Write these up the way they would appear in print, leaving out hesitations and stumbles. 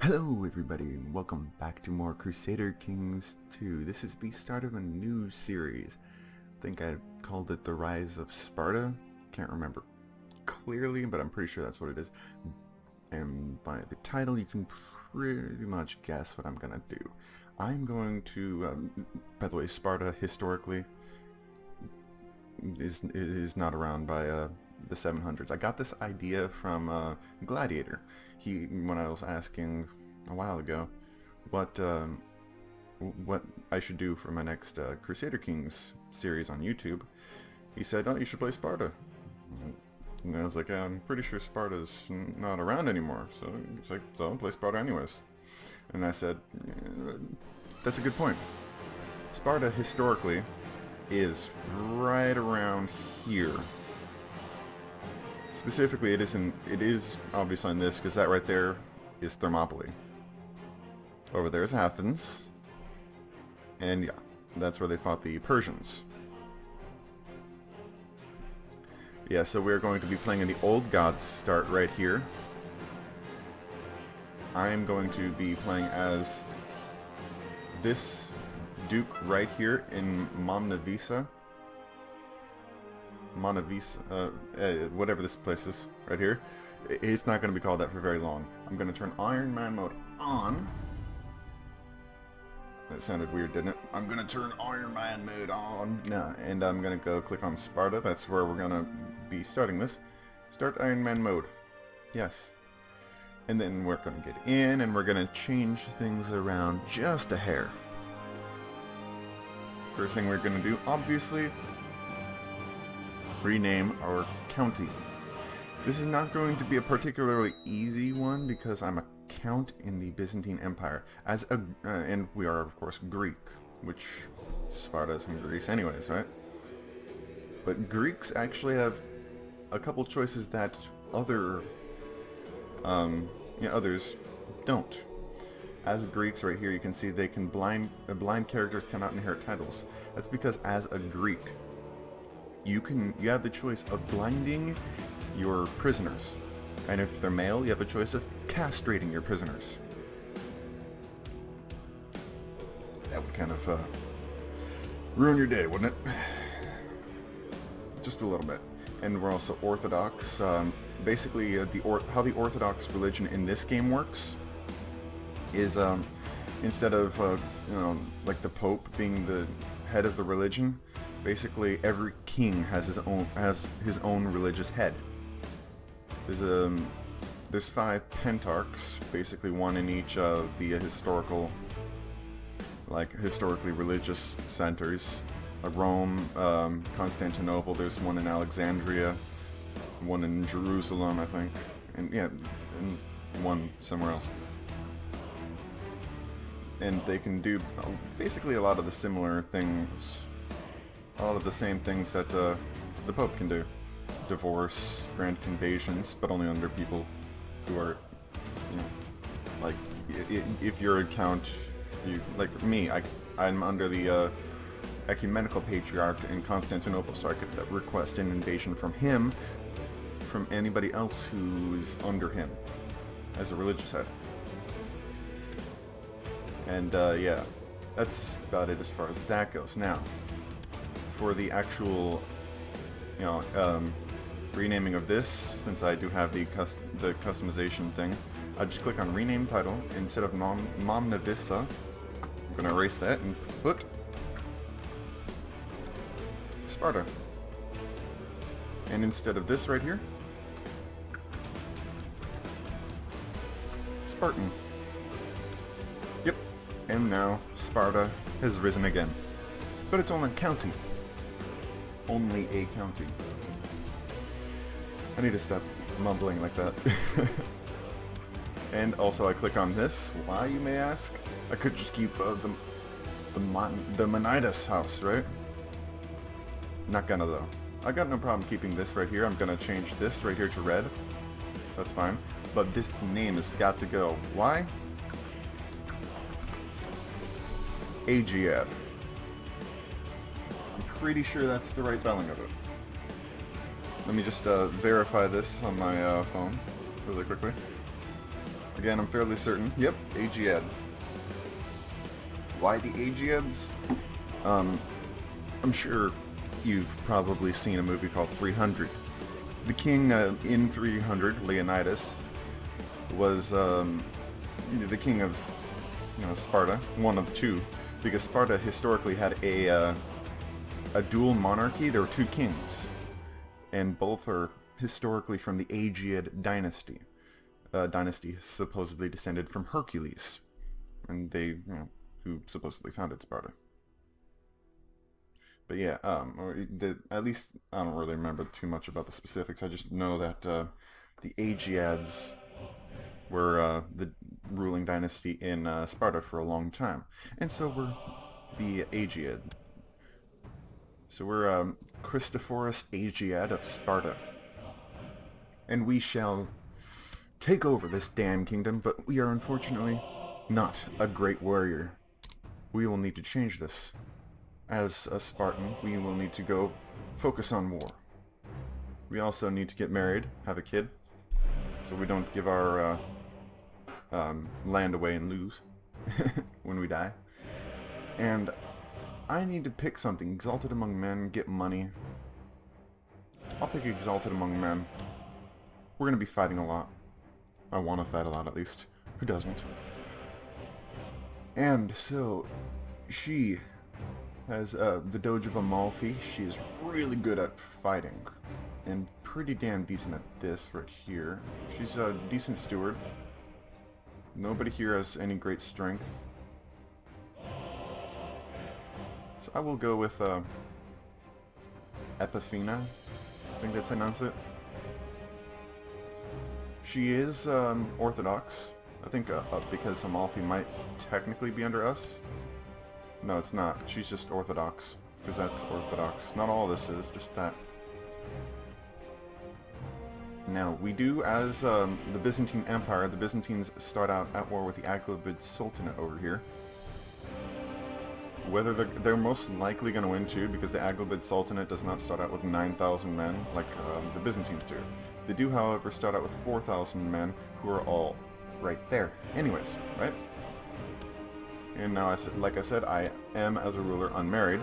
Hello everybody and welcome back to more Crusader Kings 2. This is the start of a new series. I think I called it The Rise of Sparta. Can't remember clearly, but I'm pretty sure that's what it is. And by the title you can pretty much guess what I'm gonna do. I'm going to, by the way, Sparta historically is not around by the 700s. I got this idea from Gladiator. When I was asking a while ago what I should do for my next Crusader Kings series on YouTube, he said, "Oh, you should play Sparta." And I was like, "I'm pretty sure Sparta's not around anymore." So he's like, "So I'll play Sparta anyways." And I said, "Yeah, that's a good point. Sparta historically is right around here. Specifically, it is obviously on this, because that right there is Thermopylae. Over there is Athens, and yeah, that's where they fought the Persians. Yeah, so we're going to be playing in the Old Gods start right here. I am going to be playing as this Duke right here in Monemvasia, whatever this place is right here. It's not going to be called that for very long. I'm going to turn Iron Man mode on. That sounded weird, didn't it? I'm going to turn Iron Man mode on. No, and I'm going to go click on Sparta. That's where we're going to be starting this. Start Iron Man mode. Yes. And then we're going to get in, and we're going to change things around just a hair. First thing we're going to do, obviously, rename our county. This is not going to be a particularly easy one because I'm a count in the Byzantine Empire, and we are of course Greek, which Sparta is in Greece anyways, right? But Greeks actually have a couple choices that others don't. As Greeks right here, you can see they can blind characters cannot inherit titles. That's because as a Greek, you have the choice of blinding your prisoners, and if they're male, you have a choice of castrating your prisoners. That would kind of ruin your day, wouldn't it? Just a little bit. And we're also Orthodox. Basically, how the Orthodox religion in this game works is instead of like the Pope being the head of the religion, basically every king has his own religious head. There's 5 pentarchs, basically one in each of the historically religious centers. Rome, Constantinople, there's one in Alexandria, one in Jerusalem, I think, and one somewhere else. And they can do basically a lot of the similar things, all of the same things that the Pope can do. Divorce, grant invasions, but only under people who are, like, if you're a count, like me, I'm under the ecumenical patriarch in Constantinople, so I could request an invasion from him, from anybody else who's under him, as a religious head. And yeah, that's about it as far as that goes. Now, for the actual, renaming of this, since I do have the customization thing, I just click on rename title. Instead of Monemvasia, I'm gonna erase that and put Sparta. And instead of this right here, Spartan. Yep. And now Sparta has risen again. But it's only a county. Only a county. I need to stop mumbling like that. And also I click on this. Why, you may ask? I could just keep the Menidas house, right? Not gonna though. I got no problem keeping this right here. I'm gonna change this right here to red. That's fine. But this name has got to go. Why? Aegead. I'm pretty sure that's the right spelling of it. Let me just verify this on my phone really quickly. Again, I'm fairly certain. Yep, Aegead. Why the Aegeads? I'm sure you've probably seen a movie called 300. The king in 300, Leonidas, was the king of Sparta, one of two, because Sparta historically had a dual monarchy. There were two kings, and both are historically from the Aegead dynasty. Dynasty supposedly descended from Hercules, and they, who supposedly founded Sparta. But yeah, at least I don't really remember too much about the specifics. I just know that the Aegeads were the ruling dynasty in Sparta for a long time, and so we're the Aegead. So we're Christophorus Aegead of Sparta, and we shall take over this damn kingdom. But we are unfortunately not a great warrior. We will need to change this. As a Spartan, we will need to go focus on war. We also need to get married, have a kid, so we don't give our land away and lose when we die. And I need to pick something. Exalted among men, get money. I'll pick Exalted among men. We're going to be fighting a lot. I want to fight a lot, at least. Who doesn't? And so, she has the Doge of Amalfi. She's really good at fighting, and pretty damn decent at this right here. She's a decent steward. Nobody here has any great strength. So I will go with Epifina. I think that's how you pronounce it. She is Orthodox. I think because Amalfi might technically be under us. No, it's not. She's just Orthodox, because that's Orthodox. Not all this is, just that. Now, we do, as the Byzantine Empire, the Byzantines start out at war with the Aghlabid Sultanate over here. Whether they're most likely going to win too, because the Aghlabid Sultanate does not start out with 9,000 men like the Byzantines do. They do, however, start out with 4,000 men who are all right there. Anyways, right? And now, like I said, I am, as a ruler, unmarried.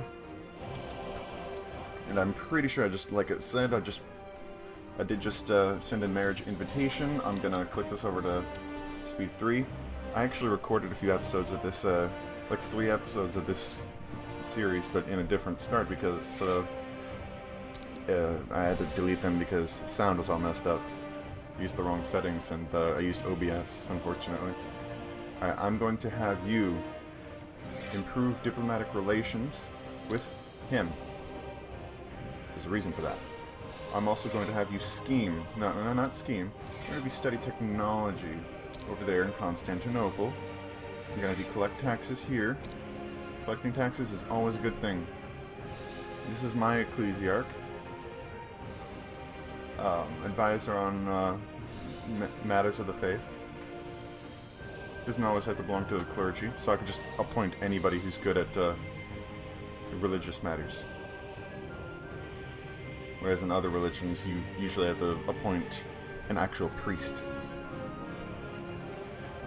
And I'm pretty sure like I said, I did just send a marriage invitation. I'm gonna click this over to speed 3. I actually recorded a few episodes of this, like 3 episodes of this series, but in a different start because I had to delete them because the sound was all messed up. I used the wrong settings, and I used OBS, unfortunately. Alright, I'm going to have you improve diplomatic relations with him. There's a reason for that. I'm also going to have you scheme. No, not scheme. You're going to be study technology over there in Constantinople. You're going to be collect taxes here. Collecting taxes is always a good thing. This is my ecclesiarch. Advisor on matters of the faith. Doesn't always have to belong to the clergy, so I can just appoint anybody who's good at religious matters. Whereas in other religions, you usually have to appoint an actual priest.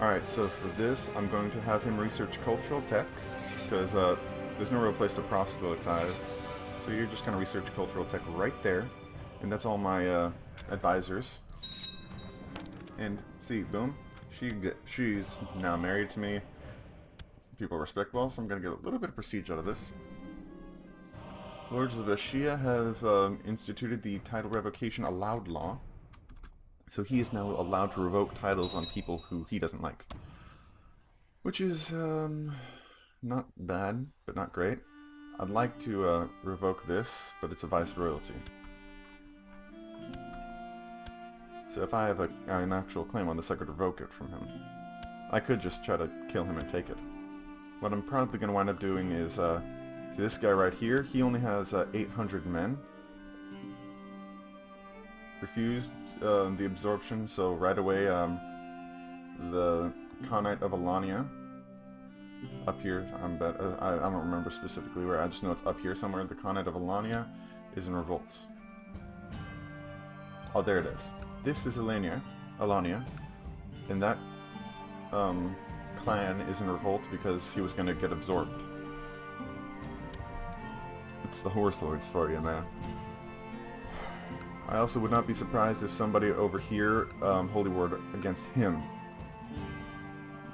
Alright, so for this, I'm going to have him research cultural tech, because there's no real place to proselytize. So you're just going to research cultural tech right there, and that's all my advisors. And see, boom. She's now married to me. People respect well, so I'm going to get a little bit of prestige out of this. Lords of Ashia have instituted the title revocation allowed law. So he is now allowed to revoke titles on people who he doesn't like. Which is not bad, but not great. I'd like to revoke this, but it's a viceroyalty. So if I have an actual claim on this, I could revoke it from him. I could just try to kill him and take it. What I'm probably going to wind up doing is, see this guy right here, he only has 800 men. Refused the absorption, so right away the Khanate of Alania, up here, I don't remember specifically where, I just know it's up here somewhere, the Khanate of Alania is in revolts. Oh, there it is. This is Alania, and that clan is in revolt because he was going to get absorbed. It's the horse lords for you, man. I also would not be surprised if somebody over here holy word against him.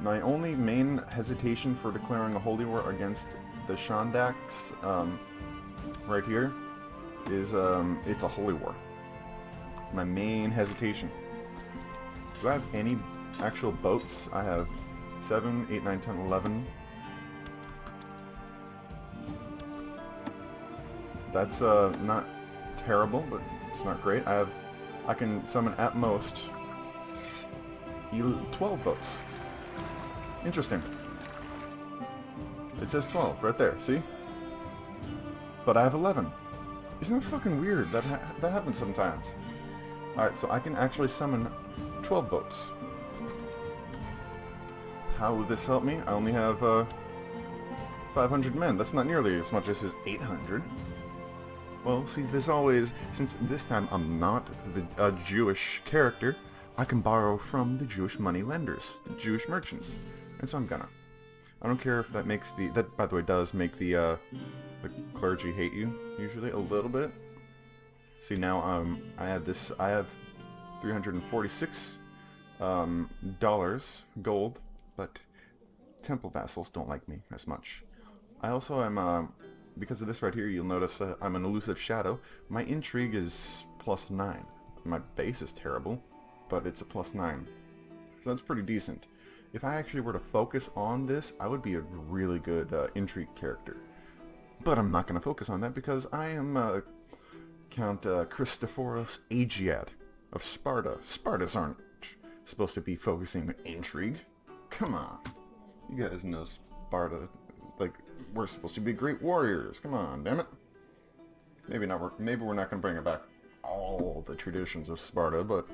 My only main hesitation for declaring a holy war against the Shandaks right here is it's a holy war. It's my main hesitation. Do I have any actual boats? I have 7, 8, 9, 10, 11. That's not terrible, but it's not great. I can summon at most 12 boats. Interesting. It says 12 right there, see? But I have 11. Isn't that fucking weird? That happens sometimes. Alright, so I can actually summon 12 boats. How will this help me? I only have 500 men. That's not nearly as much as his 800. Well, see, there's always, since this time I'm not a Jewish character, I can borrow from the Jewish money lenders, the Jewish merchants. And so I'm gonna. I don't care if that makes that by the way does make the clergy hate you, usually, a little bit. See, now I have 346 dollars gold, but temple vassals don't like me as much. I also am, because of this right here, you'll notice I'm an elusive shadow. My intrigue is +9. My base is terrible, but it's a +9. So that's pretty decent. If I actually were to focus on this, I would be a really good intrigue character. But I'm not going to focus on that because I am Count Christophoros Aegiad of Sparta. Spartans aren't supposed to be focusing on intrigue. Come on. You guys know Sparta. Like, we're supposed to be great warriors. Come on, damn it. Maybe not. Maybe we're not going to bring back all the traditions of Sparta, but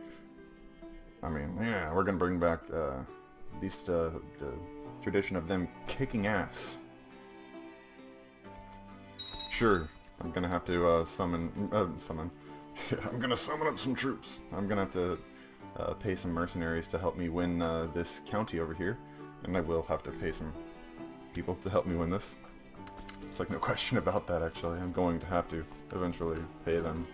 I mean, yeah, we're going to bring back at least the tradition of them kicking ass. Sure, I'm gonna have to summon. I'm gonna summon up some troops. I'm gonna have to pay some mercenaries to help me win this county over here, and I will have to pay some people to help me win this. It's like no question about that. Actually, I'm going to have to eventually pay them.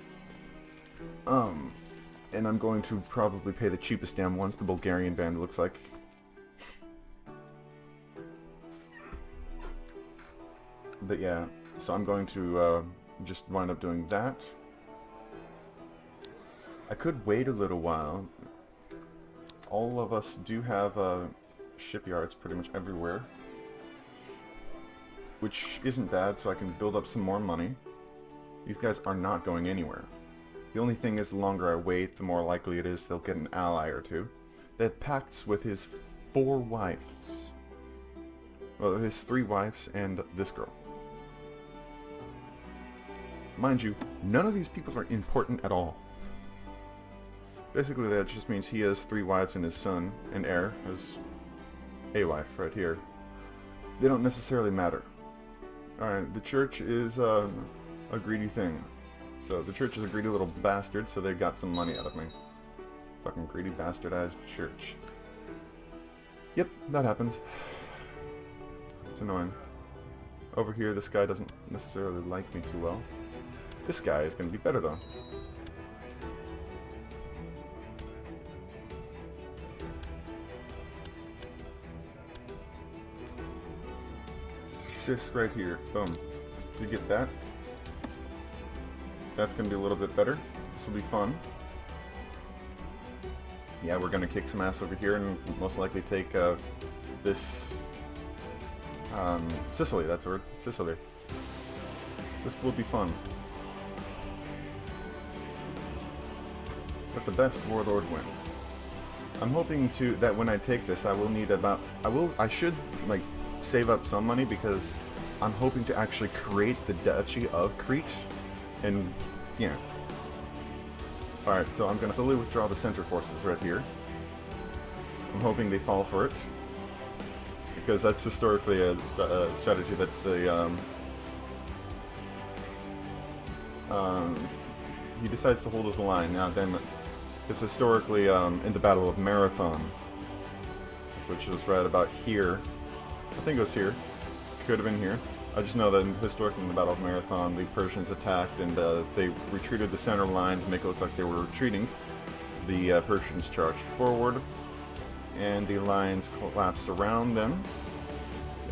And I'm going to probably pay the cheapest damn ones. The Bulgarian band looks like. But yeah, so I'm going to just wind up doing that. I could wait a little while. All of us do have shipyards pretty much everywhere, which isn't bad, so I can build up some more money. These guys are not going anywhere. The only thing is, the longer I wait, the more likely it is they'll get an ally or two. They have pacts with his 4 wives. Well, his 3 wives and this girl. Mind you, none of these people are important at all. Basically, that just means he has 3 wives and his son and heir, his a wife right here. They don't necessarily matter. Alright, the church is a greedy thing. So the church is a greedy little bastard, so they got some money out of me. Fucking greedy bastardized church. Yep, that happens. It's annoying. Over here, this guy doesn't necessarily like me too well. This guy is going to be better, though. This right here. Boom. You get that? That's going to be a little bit better. This will be fun. Yeah, we're going to kick some ass over here and most likely take this... Sicily, that's the word. Sicily. This will be fun. Let the best warlord win. I'm hoping that when I take this, I will need about... I should, like, save up some money because I'm hoping to actually create the Duchy of Crete. And, yeah. Alright, so I'm going to slowly withdraw the center forces right here. I'm hoping they fall for it. Because that's historically a strategy that the, he decides to hold his line. Now, damn it. Because historically, in the Battle of Marathon, which was right about here. I think it was here. Could have been here. I just know that historically in the Battle of Marathon, the Persians attacked and they retreated the center line to make it look like they were retreating. The Persians charged forward, and the lines collapsed around them,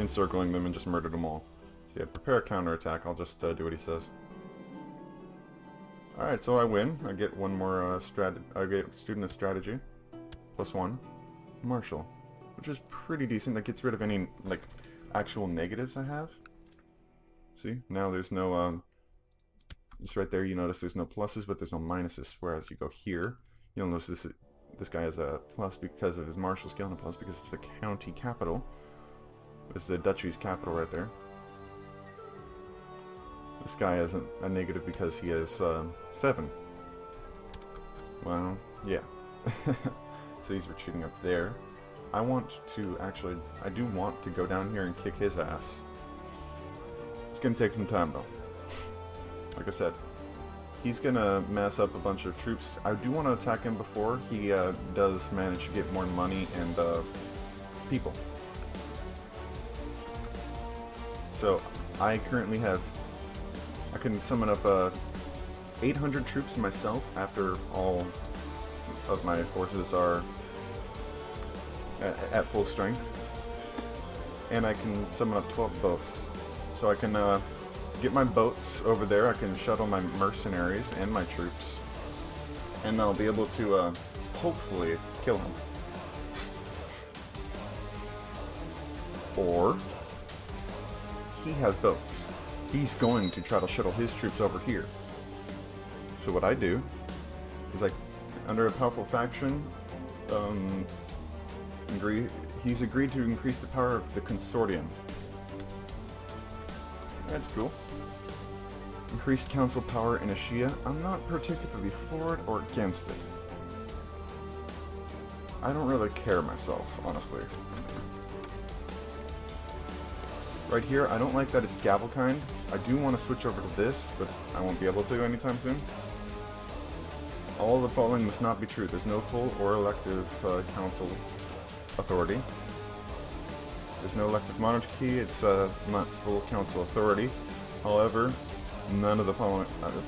encircling them and just murdered them all. So yeah, prepare a counterattack. I'll just do what he says. Alright, so I win. I get one more I get student of strategy. +1. Martial. Which is pretty decent. That gets rid of any, like, actual negatives I have. See? Now there's no, just right there you notice there's no pluses, but there's no minuses. Whereas you go here, you'll notice this guy has a plus because of his martial skill, and a plus because it's the county capital. It's the duchy's capital right there. This guy has a negative because he has 7. Well, yeah. So he's retreating up there. I do want to go down here and kick his ass. It's gonna take some time though. Like I said, he's gonna mass up a bunch of troops. I do want to attack him before he does manage to get more money and people. So I currently have, I can summon up 800 troops myself after all of my forces are at full strength, and I can summon up 12 boats. So I can get my boats over there, I can shuttle my mercenaries and my troops, and I'll be able to hopefully kill him. Or he has boats. He's going to try to shuttle his troops over here. So what I do is, like, under a powerful faction, he's agreed to increase the power of the consortium. That's cool. Increased council power in Achaea. I'm not particularly for it or against it. I don't really care myself, honestly. Right here, I don't like that it's gavel kind. I do want to switch over to this, but I won't be able to anytime soon. All the following must not be true. There's no full or elective council authority. There's no elective monarchy. It's not full council authority. However, none of the following.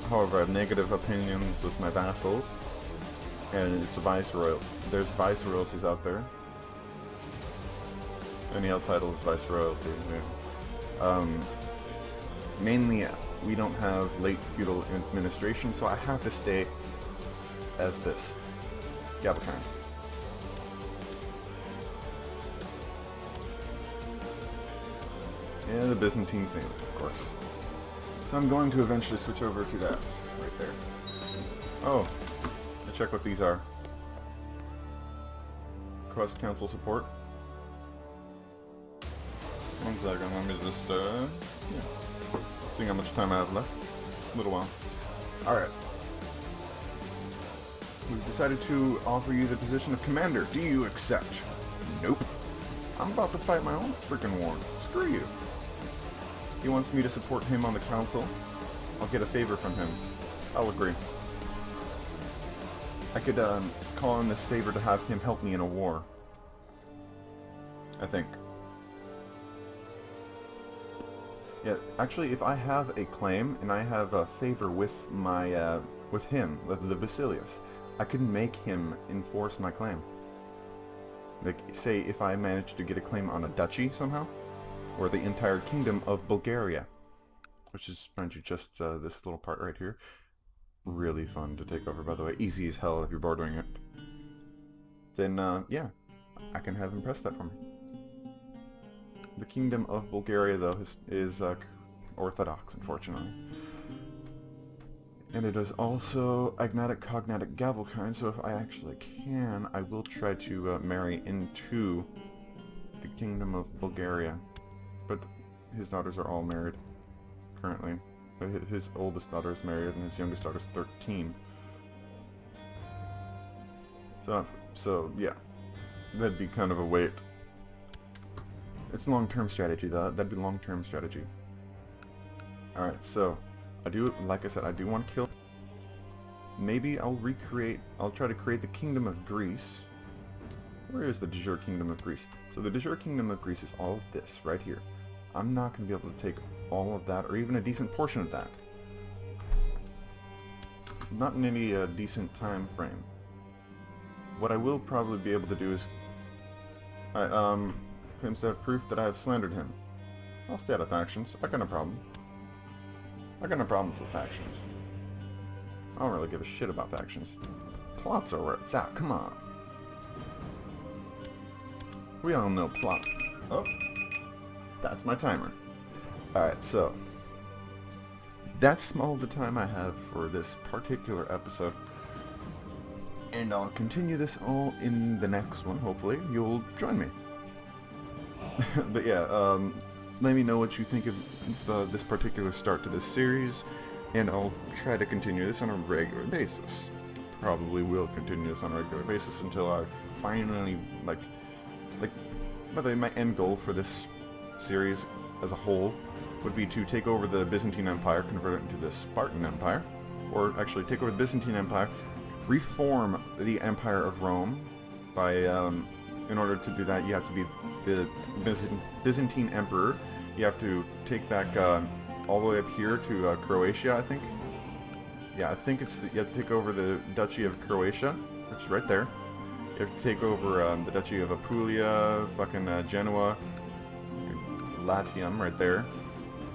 However, I have negative opinions with my vassals, and it's a viceroy. There's viceroyalties out there. Any held title is viceroyalty. Yeah. Mainly, we don't have late feudal administration, so I have to stay as this gavel kind. Yeah, the Byzantine thing, of course. So I'm going to eventually switch over to that right there. Oh, let's check what these are. Request council support. One second, let me just, yeah. Seeing how much time I have left. A little while. Alright. We've decided to offer you the position of commander. Do you accept? Nope. I'm about to fight my own freaking war. Screw you. He wants me to support him on the council. I'll get a favor from him. I'll agree. I could call in this favor to have him help me in a war. I think. Yeah, actually, if I have a claim and I have a favor with my with him, the Basilius, I could make him enforce my claim. Like, say if I managed to get a claim on a duchy somehow, or the entire kingdom of Bulgaria, which is, mind you, just this little part right here. Really fun to take over, by the way. Easy as hell if you're bored doing it. Then, yeah, I can have him press that for me. The kingdom of Bulgaria, though, is Orthodox, unfortunately. And it is also agnatic, cognatic, gavel kind, so if I actually can, I will try to marry into the kingdom of Bulgaria. But his daughters are all married, currently. His oldest daughter is married, and his youngest daughter is 13. So yeah, that'd be kind of a wait. It's long-term strategy, though. That'd be long-term strategy. Alright, so, like I said, I do want to kill. Maybe I'll try to create the Kingdom of Greece. Where is the de jure Kingdom of Greece? So the de jure Kingdom of Greece is all of this right here. I'm not going to be able to take all of that, or even a decent portion of that. Not in any decent time frame. What I will probably be able to do is, claims to have proof that I have slandered him. I'll stay out of factions. I got no problem. I got no problems with factions. I don't really give a shit about factions. Plots are where it's at. Come on. We all know plot. Oh, that's my timer. Alright, so that's all the time I have for this particular episode. And I'll continue this all in the next one. Hopefully you'll join me. But yeah, let me know what you think of this particular start to this series, and I'll try to continue this on a regular basis. Probably will continue this on a regular basis until I finally, by the way, my end goal for this series as a whole would be to take over the Byzantine Empire, convert it into the Spartan Empire, or actually take over the Byzantine Empire, reform the Empire of Rome by, in order to do that, you have to be the Byzantine Emperor. You have to take back all the way up here to Croatia, I think. Yeah, I think it's you have to take over the Duchy of Croatia, which is right there. You have to take over the Duchy of Apulia, fucking Genoa, Latium right there.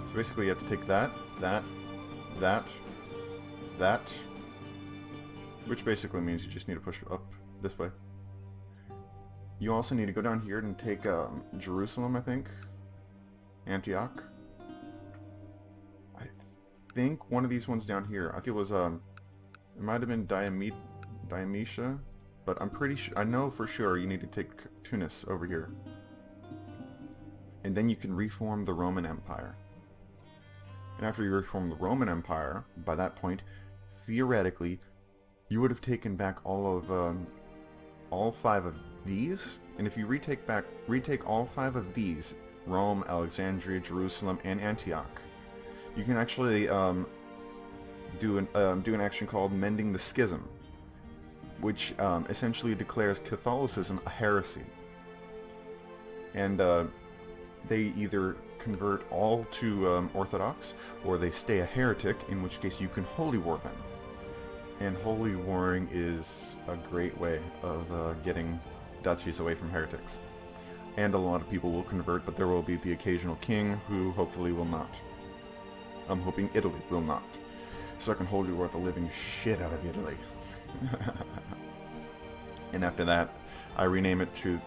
So basically you have to take that, which basically means you just need to push up this way. You also need to go down here and take Jerusalem, I think. Antioch. I think one of these ones down here. I think it was it might have been Diametia, but I'm pretty sure, I know for sure you need to take Tunis over here. And then you can reform the Roman Empire. And after you reform the Roman Empire, by that point, theoretically, you would have taken back all 5 of these, and if you retake all 5 of these, Rome, Alexandria, Jerusalem, and Antioch, you can actually do an action called Mending the Schism, which essentially declares Catholicism a heresy. And they either convert all to Orthodox, or they stay a heretic, in which case you can holy war them. And holy warring is a great way of getting duchies away from heretics. And a lot of people will convert, but there will be the occasional king who hopefully will not. I'm hoping Italy will not. So I can holy war the living shit out of Italy. And after that, I rename it to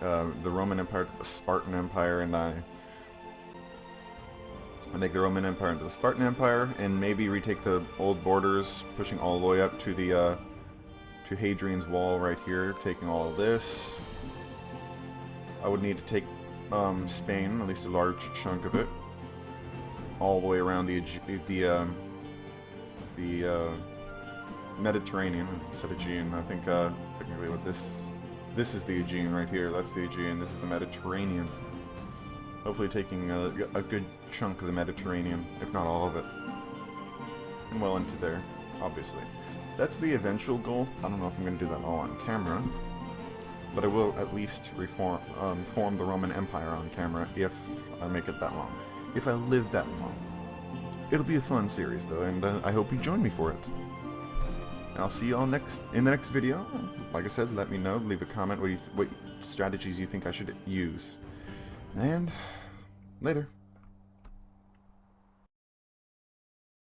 the Roman Empire to the Spartan Empire, and I make the Roman Empire into the Spartan Empire, and maybe retake the old borders, pushing all the way up to the to Hadrian's Wall right here, taking all of this. I would need to take Spain, at least a large chunk of it, all the way around the Mediterranean instead of Aegean. I think technically what this is the Aegean right here. That's the Aegean. This is the Mediterranean. Hopefully taking a good chunk of the Mediterranean, if not all of it, and well into there, obviously. That's the eventual goal. I don't know if I'm going to do that all on camera, but I will at least form the Roman Empire on camera if I make it that long. If I live that long. It'll be a fun series though, and I hope you join me for it. I'll see you all in the next video. Like I said, let me know, leave a comment what strategies you think I should use. And later.